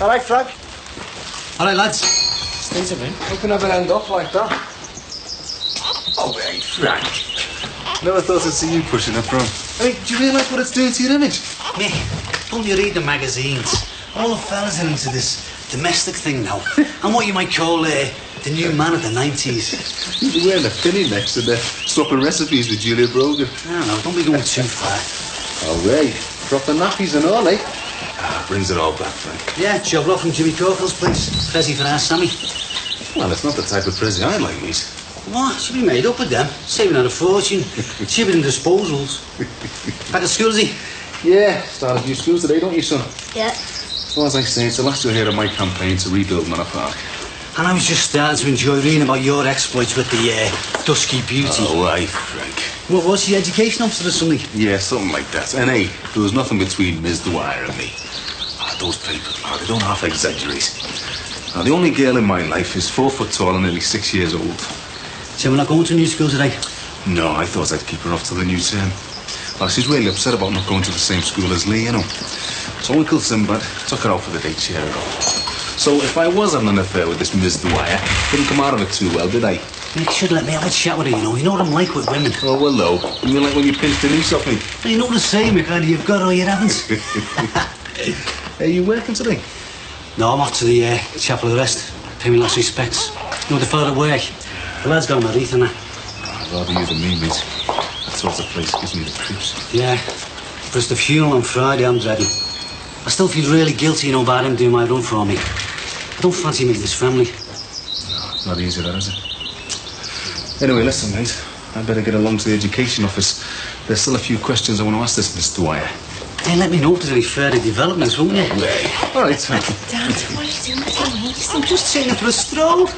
All right, Frank? All right, lads. Stays a minute. How can I ever end up like that? Oh, hey, Frank. Never thought I'd see you pushing it from. I mean, do you realise what it's doing to your image? Mick, don't you read the magazines? All the fellas are into this domestic thing now. And what you might call the new man of the 90s. You're wearing a finny next to the swapping recipes with Julia Brogan. No, don't be going too far. Oh, hey. Proper nappies and all, eh? Brings it all back, Frank. Yeah, job lot from Jimmy Corkle's place. Prezi for our Sammy. Well, it's not the type of Prezi I'd like, mate. What? She'll be made up with them. Saving her a fortune. Cheaper than disposals. Back at school, is he? Yeah, started new school today, don't you, son? Yeah. Well, as I say, it's the last you'll hear of my campaign to rebuild Manor Park. And I was just starting to enjoy reading about your exploits with the Dusky Beauty. Oh, aye, Frank. What was she, education officer or something? Yeah, something like that. And hey, there was nothing between Ms. Dwyer and me. Those papers, they don't half exaggerate. Now, the only girl in my life is 4 foot tall and nearly 6 years old. So we're not going to new school today? No, I thought I'd keep her off till the new term. Well, she's really upset about not going to the same school as Lee, you know. So Uncle Sinbad took her out for the day, cheer her up. So if I was having an affair with this Ms. Dwyer, didn't come out of it too well, did I? Nick should let me have a chat with her, you know. You know what I'm like with women. Oh, well, no. You mean like when you pinched the niece off me? Well, you know the same, Mick. Either you've got or you haven't. Are you working today? No, I'm off to the Chapel of the Rest. Pay me last respects. You know, the fellow at work. The lad's got him a wreath and that. I'd rather you than me, mate. That sort of place gives me the creeps. Yeah, but it's the funeral on Friday I'm dreading. I still feel really guilty, you know, about him doing my run for me. I don't fancy meeting his family. No, it's not easy, that, is it? Anyway, listen, mate. I better get along to the education office. There's still a few questions I want to ask this Miss Dwyer. Hey, let me know if there's any further developments, won't you? All right, Frank. Dad, what are you doing with your niece? I'm just taking for a stroll.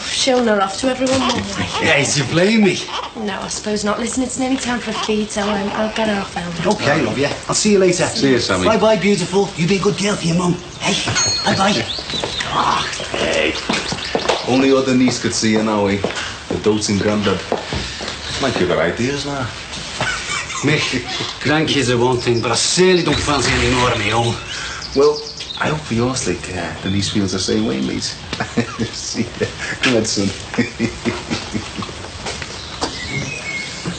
Showing her off to everyone, won't I? Yeah, you blame me. No, I suppose not. Listen, it's nearly time for a feed, so I'll get her off now. Okay, love you. I'll see you later. See you, Sammy. Bye-bye, beautiful. You be a good girl for your mum. Hey, bye-bye. Ah, hey. Only other niece could see you now, eh? The doting granddad. Might give her ideas now. Mick, grandkids are one thing, but I certainly don't fancy any more of my own. Well, I hope for your sake, the niece feels the same way, mate. See ya. Come on, son.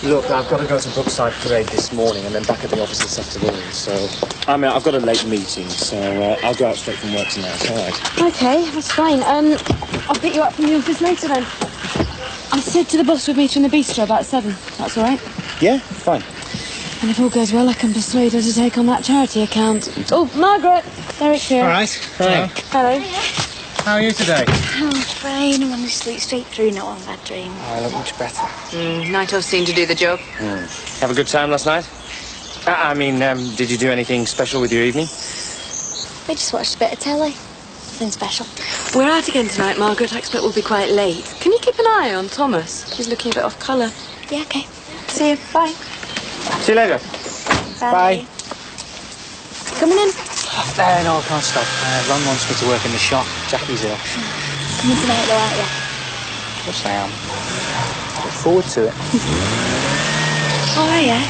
Look, I've got to go to Brookside Parade this morning and then back at the office this afternoon, so... I mean, I've got a late meeting, so I'll go out straight from work tonight, all right? Okay, that's fine. I'll pick you up from the office later then. I said to the boss we'd meet you in the bistro about 7. That's all right? Yeah, fine. And if all goes well, I can persuade her to take on that charity account. Oh, Margaret! Derek's here. All right. Hello. Hello. How are you today? Oh, fine. I'm on the sleep straight through. No one bad dream. I look much better. Nightos seemed to do the job. Have a good time last night? Did you do anything special with your evening? We just watched a bit of telly. Nothing special. We're out again tonight, Margaret. I expect we'll be quite late. Can you keep an eye on Thomas? He's looking a bit off colour. Yeah, okay. See you. Bye. See you later. Bye. Coming in? No, I can't stop. Ron wants me to work in the shop. Jackie's ill. Coming tonight, though, aren't you? Of course I am. Look forward to it. Oh, yeah.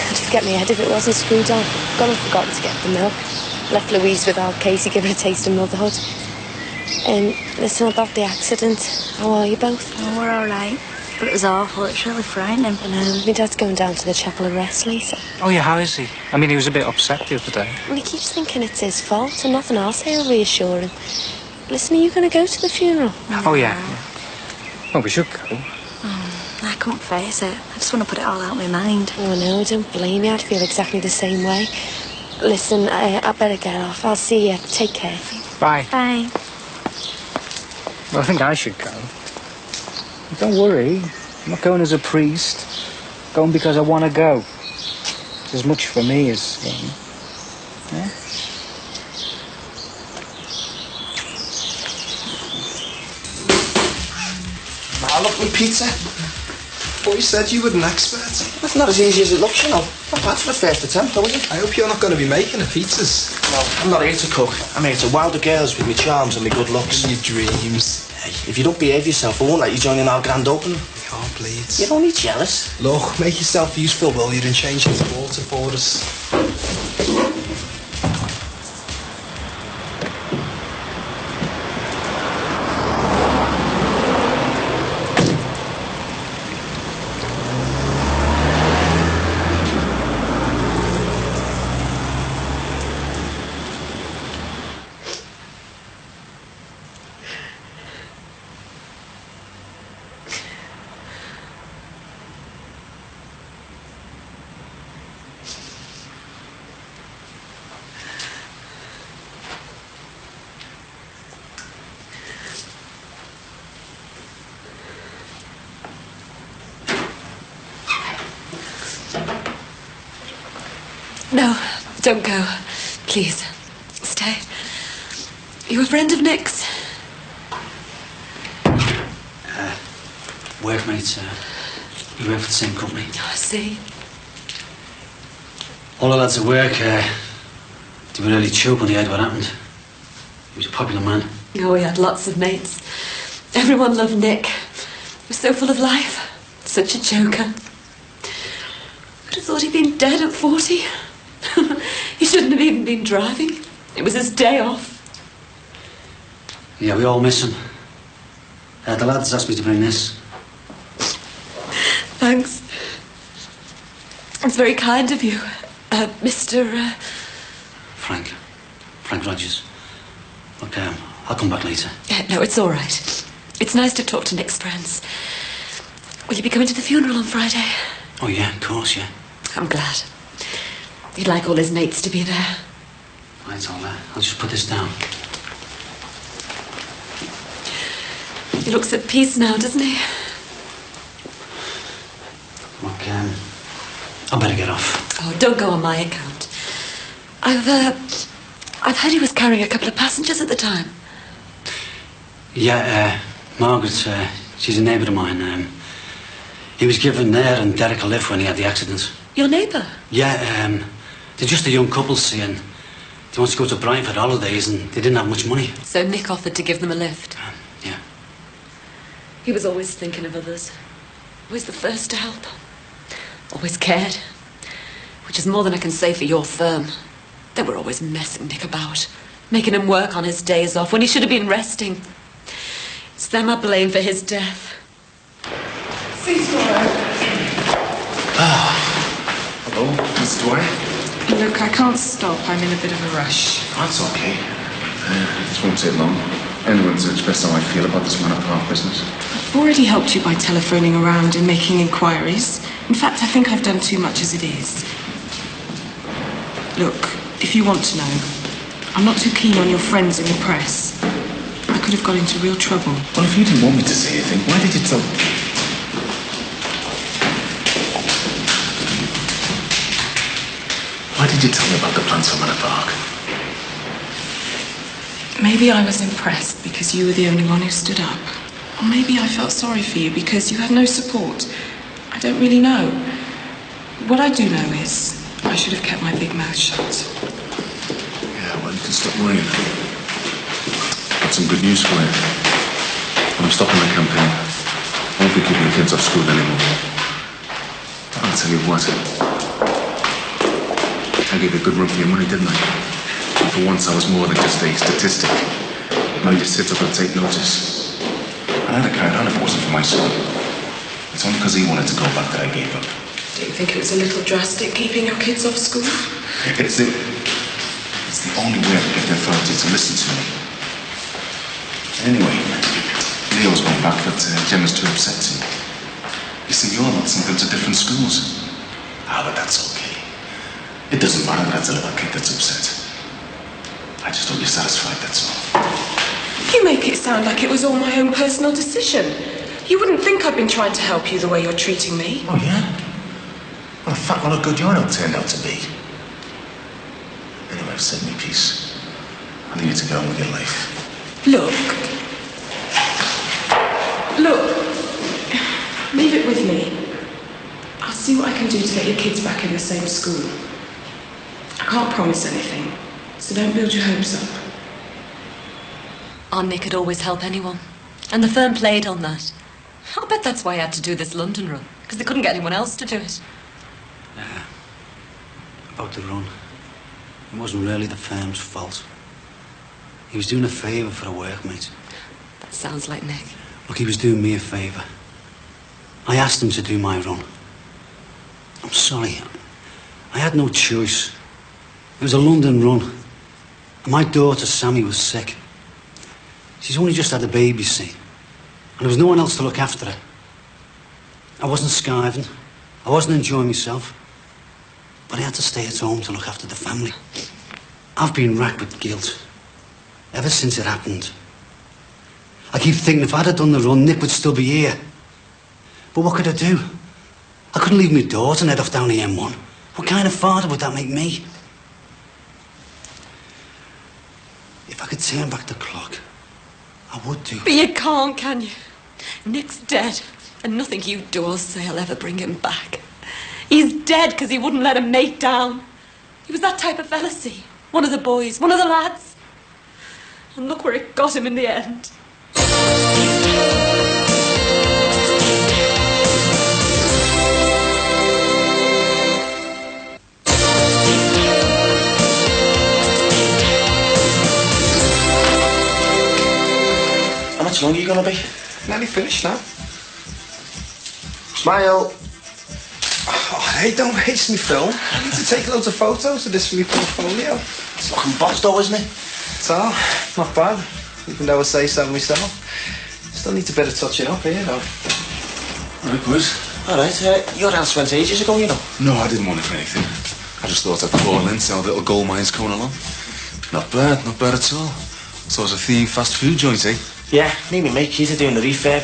I'd forget my head if it wasn't screwed on. Gone and forgotten to get the milk. Left Louise without Casey, give her a taste of motherhood. Listen about the accident. How are you both? Oh, we're all right. But it was awful. It's really frightening. My dad's going down to the Chapel of Rest later. Oh, yeah, how is he? I mean, he was a bit upset the other day. Well, he keeps thinking it's his fault and nothing else he'll reassure him. Listen, are you going to go to the funeral? Oh, yeah. Well, we should go. I couldn't face it. I just want to put it all out of my mind. Oh, no, don't blame me. I'd feel exactly the same way. Listen, I better get off. I'll see you. Take care. Bye. Bye. Well, I think I should go. Don't worry. I'm not going as a priest. I'm going because I want to go. It's as much for me as him. Yeah? I love my pizza. Boy said you were an expert. It's not as easy as it looks, you know. Not bad for a first attempt, though, is it? I hope you're not going to be making the pizzas. No, I'm not here to cook. I'm here to wow the girls with my charms and my good looks. And your dreams. Hey, if you don't behave yourself, I won't let you join in our grand opening. Oh, please. You're only jealous. Look, make yourself useful, will you, and change into water for us. No, don't go. Please, stay. You a friend of Nick's? Workmates, we work for the same company. Oh, I see. All the lads at work, they were really choked when they heard what happened. He was a popular man. Oh, he had lots of mates. Everyone loved Nick. He was so full of life. Such a joker. I'd have thought he'd been dead at 40. He shouldn't have even been driving. It was his day off. Yeah, we all miss him. The lads asked me to bring this. Thanks. It's very kind of you, Mr. Frank Rogers. Look, I'll come back later. No, it's all right. It's nice to talk to Nick's friends. Will you be coming to the funeral on Friday? Oh, yeah, of course, yeah. I'm glad. He'd like all his mates to be there. Right, I'll just put this down. He looks at peace now, doesn't he? Look, I better get off. Oh, don't go on my account. I've heard he was carrying a couple of passengers at the time. Yeah, Margaret, she's a neighbour of mine. He was giving her and Derek a lift when he had the accident. Your neighbour? Yeah, they're just a young couple, see, and they want to go to Brighton for the holidays and they didn't have much money. So Nick offered to give them a lift? Yeah. He was always thinking of others. Always the first to help. Always cared. Which is more than I can say for your firm. They were always messing Nick about. Making him work on his days off when he should have been resting. It's them I blame for his death. Hello, Mr. Dwyer. Look, I can't stop. I'm in a bit of a rush. That's okay. This won't take long. Anyone to express how I feel about this Manor Park business. I've already helped you by telephoning around and making inquiries. In fact, I think I've done too much as it is. Look, if you want to know, I'm not too keen on your friends in the press. I could have got into real trouble. Well, if you didn't want me to say anything, why did you tell me? Why did you tell me about the plans for Manor Park? Maybe I was impressed because you were the only one who stood up. Or maybe I felt sorry for you because you had no support. I don't really know. What I do know is I should have kept my big mouth shut. Yeah, well, you can stop worrying now. Got some good news for you. I'm stopping the campaign. I won't be keeping the kids off school anymore. I'll tell you what. I gave you a good run for your money, didn't I? For once, I was more than just a statistic. Now you sit up and take notice. And I'd have carried on if it wasn't for my son. It's only because he wanted to go back that I gave up. Do you think it was a little drastic keeping your kids off school? It's the only way I can get the authorities to listen to me. Anyway, Leo's going back, but Gemma's too upset to. You see, you're not sent them to different schools. But that's okay. It doesn't matter that it's a little kid that's upset. I just hope you're satisfied, that's all. You make it sound like it was all my own personal decision. You wouldn't think I've been trying to help you the way you're treating me. Oh, yeah? Well, a fat lot of good your note turned out to be. Anyway, I've said my piece. I need you to go on with your life. Look. Leave it with me. I'll see what I can do to get your kids back in the same school. I can't promise anything, so don't build your hopes up. Our Nick could always help anyone. And the firm played on that. I'll bet that's why I had to do this London run, because they couldn't get anyone else to do it. About the run. It wasn't really the firm's fault. He was doing a favour for a workmate. That sounds like Nick. Look, he was doing me a favour. I asked him to do my run. I'm sorry. I had no choice. It was a London run. And my daughter, Sammy, was sick. She's only just had a baby, see. And there was no one else to look after her. I wasn't skiving. I wasn't enjoying myself. But I had to stay at home to look after the family. I've been racked with guilt ever since it happened. I keep thinking if I'd have done the run, Nick would still be here. But what could I do? I couldn't leave my daughter and head off down the M1. What kind of father would that make me? If I could turn back the clock, I would do. But you can't, can you? Nick's dead, and nothing you do or say will ever bring him back. He's dead because he wouldn't let a mate down. He was that type of fella, see? One of the boys, one of the lads. And look where it got him in the end. How much longer are you going to be? Nearly finished now. Smile. Oh, hey, don't waste me film. I need to take loads of photos of this for my portfolio. It's looking boss though, isn't it? So, not bad. Even though I say so myself. Still needs a bit of touching up here, though. Right, boys. All right, your house went ages ago, you know. No, I didn't want it for anything. I just thought I'd call in, see how the little gold mine's coming along. Not bad at all. So it's a theme fast food joint, eh? Yeah, me and my mate Keith are doing the refurb.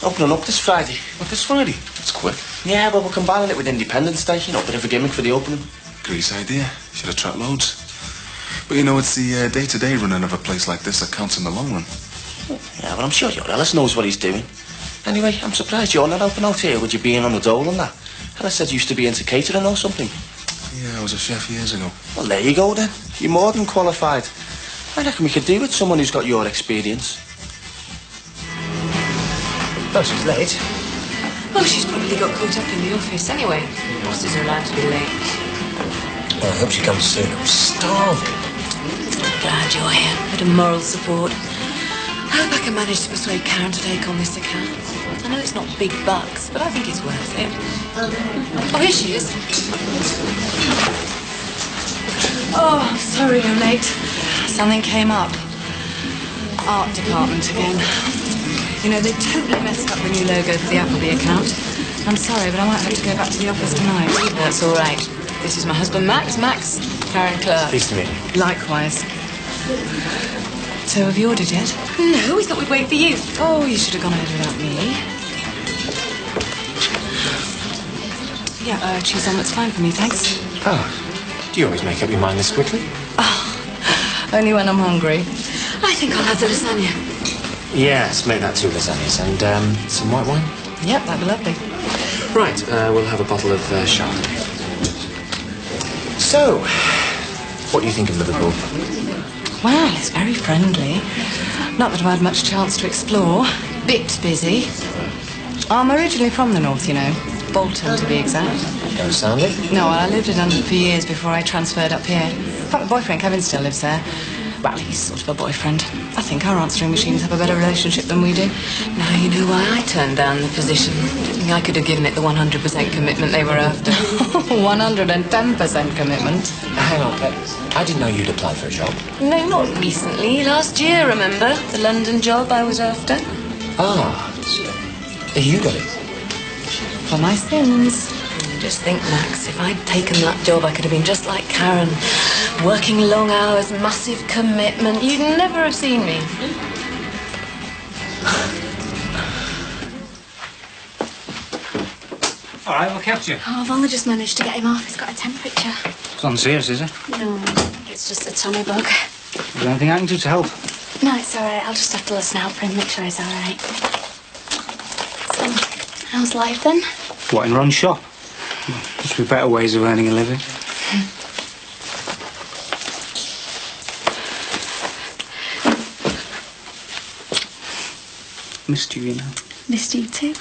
Opening up this Friday. What, this Friday? It's quick. Yeah, well, we're combining it with Independence Day, you know, bit of a gimmick for the opening. Great idea. Should attract loads. But you know, it's the day-to-day running of a place like this that counts in the long run. Yeah, well, I'm sure your Ellis knows what he's doing. Anyway, I'm surprised you're not helping out here with you being on the dole and that. Ellis said you used to be into catering or something. Yeah, I was a chef years ago. Well, there you go then. You're more than qualified. I reckon we could do with someone who's got your experience. Oh, she's late. Oh, she's probably got caught up in the office anyway. Bosses are allowed to be late. Well, I hope she comes soon. I'm starving. Glad you're here. Bit of moral support. I hope I can manage to persuade Karen to take on this account. I know it's not big bucks, but I think it's worth it. Oh, here she is. Oh, sorry I'm late. Something came up. Art department again. You know, they totally messed up the new logo for the Appleby account. I'm sorry, but I might have to go back to the office tonight. That's all right. This is my husband, Max. Max, Karen Clark. Pleased to meet you. Likewise. So, have you ordered yet? No, we thought we'd wait for you. Oh, you should have gone ahead without me. Yeah, cheese omellette's fine for me, thanks. Oh, do you always make up your mind this quickly? Oh, only when I'm hungry. I think I'll have the lasagna. Yes, make that 2 lasagnas and some white wine. Yep, that'd be lovely. Right, we'll have a bottle of Chardonnay. So, what do you think of Liverpool? Well, it's very friendly. Not that I've had much chance to explore. Bit busy. I'm originally from the north, you know. Bolton, to be exact. Don't sound it. No, I lived in London for years before I transferred up here. In fact, my boyfriend Kevin still lives there. Well, he's sort of a boyfriend. I think our answering machines have a better relationship than we do. Now you know why I turned down the position. I think I could have given it the 100% commitment they were after. 110% commitment. Hang on, I didn't know you'd applied for a job. No, not recently. Last year, remember? The London job I was after. Ah, you got it. For my sins. Just think, Max, if I'd taken that job, I could have been just like Karen. Working long hours, massive commitment. You'd never have seen me. All right, we'll catch you. Oh, I've only just managed to get him off. He's got a temperature. It's not serious, is it? No, it's just a tummy bug. Is there anything I can do to help? No, it's all right. I'll just have to listen out for him, make sure he's all right. So, how's life then? What, in Ron's shop? Must be better ways of earning a living. Missed you, you know. Missed you too.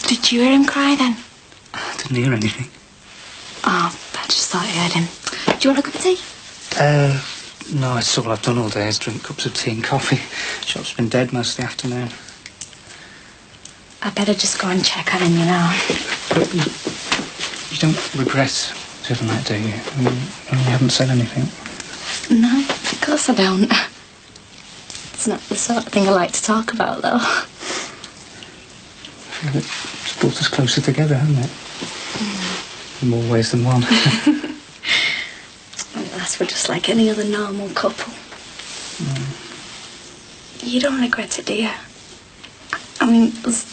Did you hear him cry then? I didn't hear anything. Oh, I just thought I heard him. Do you want a cup of tea? No, it's all I've done all day is drink cups of tea and coffee. Shop's been dead most of the afternoon. I better just go and check on him, you know. But you don't regret doing that, do you? I mean, you haven't said anything. No, of course I don't. It's not the sort of thing I like to talk about, though. I feel it's brought us closer together, hasn't it? In more ways than one. Unless we're just like any other normal couple. You don't regret it, do you? I mean, us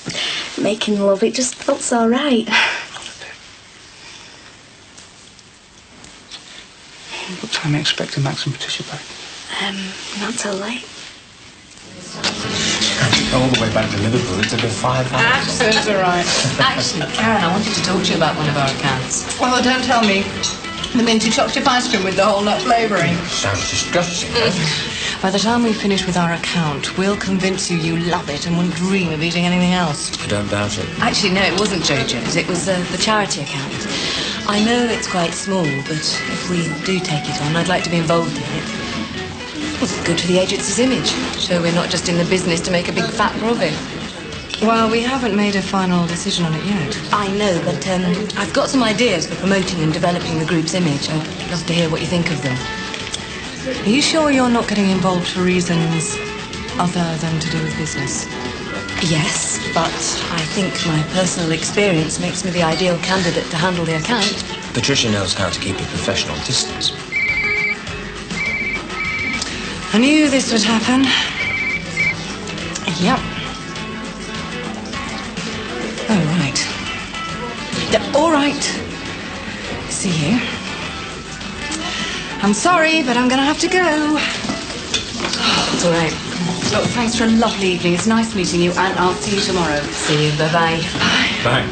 making love, it just felt so right. What time are you expecting Max and Patricia back? Not till late. All the way back to Liverpool, it took her 5 hours. Accents are right. Actually, Karen, I wanted to talk to you about one of our accounts. Well, don't tell me. The minty chocolate chip ice cream with the whole nut flavouring. Sounds disgusting. By the time we finish with our account, we'll convince you love it and wouldn't dream of eating anything else. I don't doubt it. Actually, no, it wasn't JoJo's. It was the charity account. I know it's quite small, but if we do take it on, I'd like to be involved in it. It's good for the agency's image, so we're not just in the business to make a big fat profit. Well, we haven't made a final decision on it yet. I know, but I've got some ideas for promoting and developing the group's image. I'd love to hear what you think of them. Are you sure you're not getting involved for reasons other than to do with business? Yes, but I think my personal experience makes me the ideal candidate to handle the account. Patricia knows how to keep a professional distance. I knew this would happen. Yep. Oh, right. Yeah, all right. See you. I'm sorry, but I'm going to have to go. It's all right. Look, thanks for a lovely evening. It's nice meeting you, and I'll see you tomorrow. See you. Bye-bye. Bye.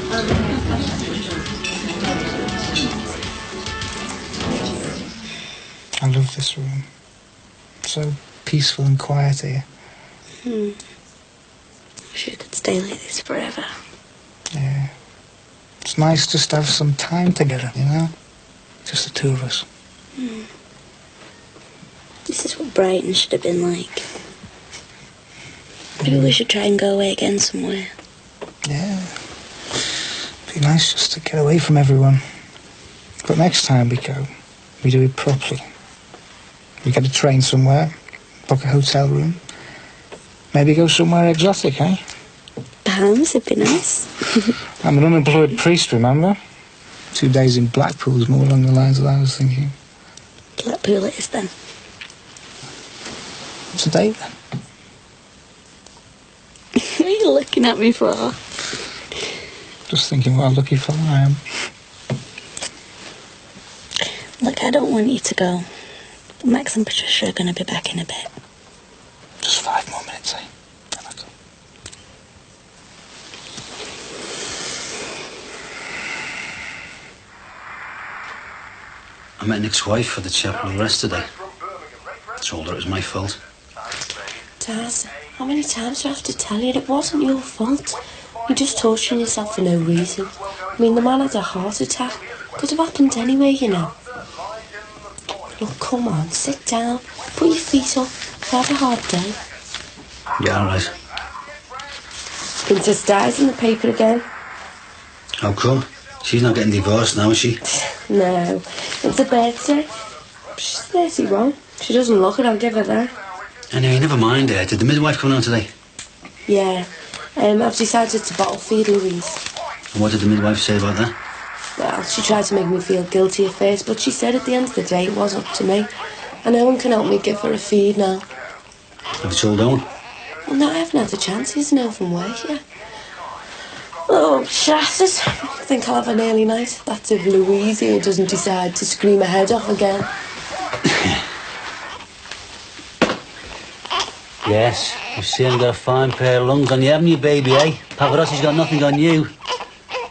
I love this room. So peaceful and quiet here. Wish we could stay like this forever. Yeah. It's nice just to have some time together, you know? Just the two of us. This is what Brighton should have been like. Maybe we should try and go away again somewhere. Yeah. Be nice just to get away from everyone. But next time we go, we do it properly. We get a train somewhere, book a hotel room, maybe go somewhere exotic, eh? Bahamas would be nice. I'm an unemployed priest, remember? 2 days in Blackpool is more along the lines that I was thinking. Blackpool it is then. What's a date then? What are you looking at me for? Just thinking what a lucky fella I am. Look, I don't want you to go. But Max and Patricia are going to be back in a bit. Just 5 more minutes, eh? Then I'll go. I met Nick's wife at the chapel yesterday. Told her it was my fault. Daz, how many times do I have to tell you it wasn't your fault? You're just torturing yourself for no reason. I mean, the man had a heart attack. Could have happened anyway, you know. Look, come on, sit down, put your feet up, have a hard day. Yeah, all right. Princess Di's in the paper again. How come? She's not getting divorced now, is she? No, it's her birthday. She's 31. She doesn't look it, I'll give her that. Anyway, never mind. Did the midwife come on today? Yeah, I've decided to bottle feed Louise. And what did the midwife say about that? Well, she tried to make me feel guilty at first, but she said at the end of the day it was up to me. And no one can help me give her a feed now. Have you told Owen? Well, no, I haven't had a chance. He's no from work yet. Oh, shattered. I think I'll have an early night. That's if Louise here doesn't decide to scream her head off again. Yes, you've certainly got a fine pair of lungs on you, haven't you, baby, eh? Pavarotti's got nothing on you.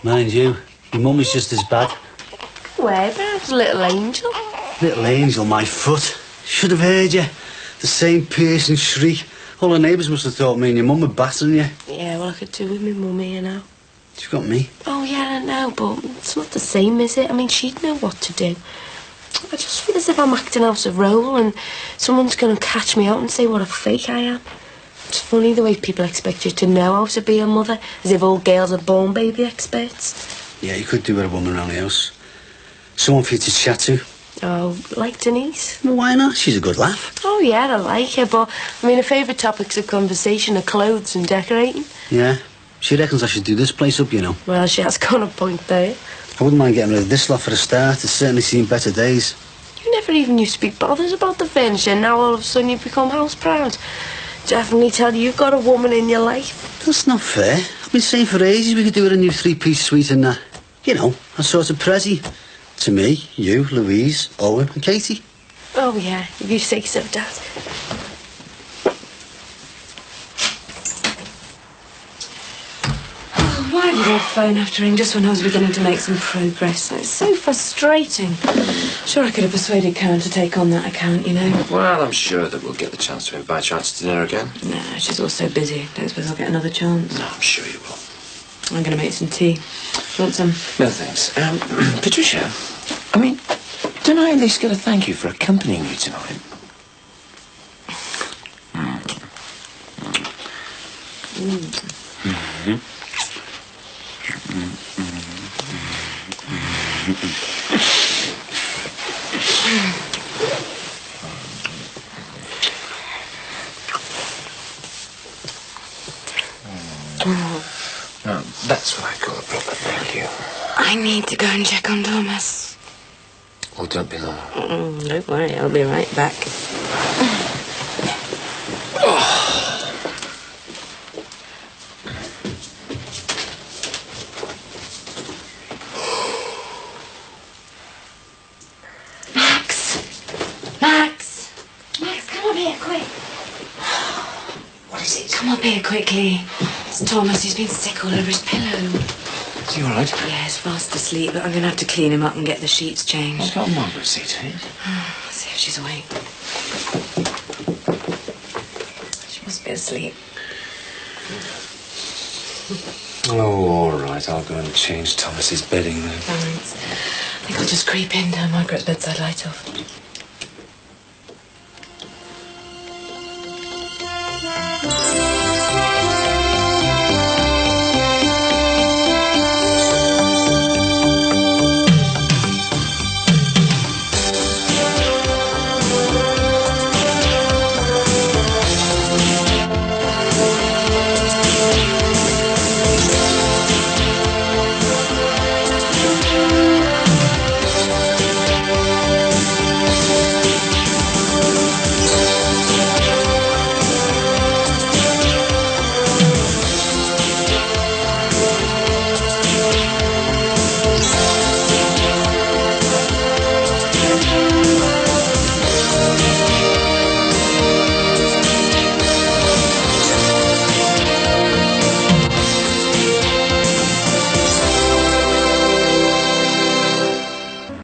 Mind you, your mum is just as bad. Where, perhaps little angel? Little angel, my foot. Should have heard you. The same piercing shriek. All the neighbours must have thought me and your mum were battering you. Yeah, well, I could do with my mummy, you know. You've got me. Oh, yeah, I know, but it's not the same, is it? I mean, she'd know what to do. I just feel as if I'm acting out a role and someone's going to catch me out and say what a fake I am. It's funny the way people expect you to know how to be a mother, as if all girls are born baby experts. Yeah, you could do with a woman around the house. Someone for you to chat to. Oh, like Denise? Well, why not? She's a good laugh. Oh, yeah, I like her, but, I mean, her favourite topics of conversation are clothes and decorating. Yeah, she reckons I should do this place up, you know. Well, she has got a point there. I wouldn't mind getting rid of this lot for a start. It's certainly seen better days. You never even used to be bothered about the furniture, and now all of a sudden you've become house proud. definitely tell you you've got a woman in your life. That's not fair. I've been saying for ages we could do with a new three-piece suite and, you know, a sort of prezi. To me, you, Louise, Owen and Katie. Oh, yeah, if you say so, Dad. Why did I phone after him just when I was beginning to make some progress? It's so frustrating. Sure, I could have persuaded Karen to take on that account, you know. Well, I'm sure that we'll get the chance to invite you out to dinner again. No, she's all so busy. Don't suppose I'll get another chance. No, I'm sure you will. I'm going to make some tea. Want some? No, thanks. Patricia, I mean, don't I at least get a thank you for accompanying you tonight? That's what I call a proper thank you. I need to go and check on Thomas. Oh, don't be long. Don't worry, I'll be right back. Max, come up here, quick. What is it? Come up here quickly. It's Thomas. He's been sick all over his pillow. Is he all right? Yeah, he's fast asleep, but I'm going to have to clean him up and get the sheets changed. I've got Margaret seated. Let's see if she's awake. She must be asleep. Oh, all right. I'll go and change Thomas's bedding then. Thanks. I think I'll just creep in, turn Margaret's bedside light off.